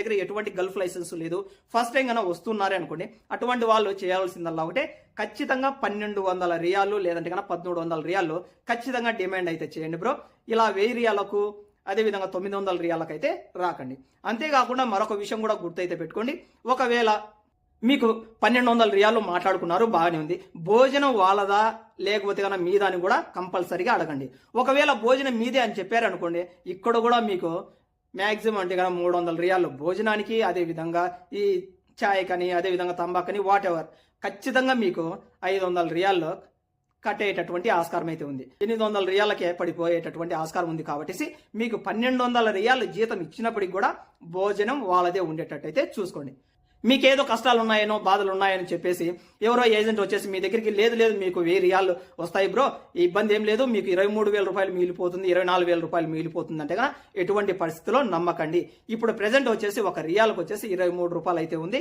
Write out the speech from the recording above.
దగ్గర ఎటువంటి Gulf licence లేదు, ఫస్ట్ టైం కన్నా వస్తున్నారే అనుకోండి, అటువంటి వాళ్ళు చేయాల్సిందల్లా ఒకటే, ఖచ్చితంగా 1200 రియాలు లేదంటే కన్నా 1300 రియాలు ఖచ్చితంగా డిమాండ్ అయితే చేయండి బ్రో. ఇలా 1000 రియాలకు అదేవిధంగా 900 రియాలకు అయితే రాకండి. అంతేకాకుండా మరొక విషయం కూడా గుర్తయితే పెట్టుకోండి, ఒకవేళ మీకు 1200 రియాలు మాట్లాడుకున్నారు, బాగానే ఉంది, భోజనం వాళ్ళదా లేకపోతే కన్నా మీదా అని కూడా కంపల్సరీగా అడగండి. ఒకవేళ భోజనం మీదే అని చెప్పారనుకోండి, ఇక్కడ కూడా మీకు మ్యాక్సిమం అంటే కన్నా 300 రియాలు భోజనానికి, అదేవిధంగా ఈ ఛాయ్ కానీ అదేవిధంగా తంబాకని వాట్ ఎవర్ ఖచ్చితంగా మీకు 500 రియాల్లో కట్టేటటువంటి ఆస్కారం అయితే ఉంది. 800 రియాలకే పడిపోయేటటువంటి ఆస్కారం ఉంది. కాబట్టి మీకు 1200 రియాలు జీతం ఇచ్చినప్పటికి కూడా భోజనం వాళ్ళదే ఉండేటట్టు అయితే చూసుకోండి. మీకేదో కష్టాలు ఉన్నాయనో బాధలు ఉన్నాయని చెప్పేసి ఎవరో ఏజెంట్ వచ్చేసి మీ దగ్గరికి లేదు మీకు 1000 రియాలు వస్తాయి బ్రో, ఇబ్బంది ఏం లేదు, మీకు 23,000 రూపాయలు మిగిలిపోతుంది, 24,000 రూపాయలు మిగిలిపోతుంది అంటే కదా ఎటువంటి పరిస్థితిలో నమ్మకండి. ఇప్పుడు ప్రెజెంట్ వచ్చేసి ఒక రియాలకు వచ్చేసి 23 రూపాయలు అయితే ఉంది.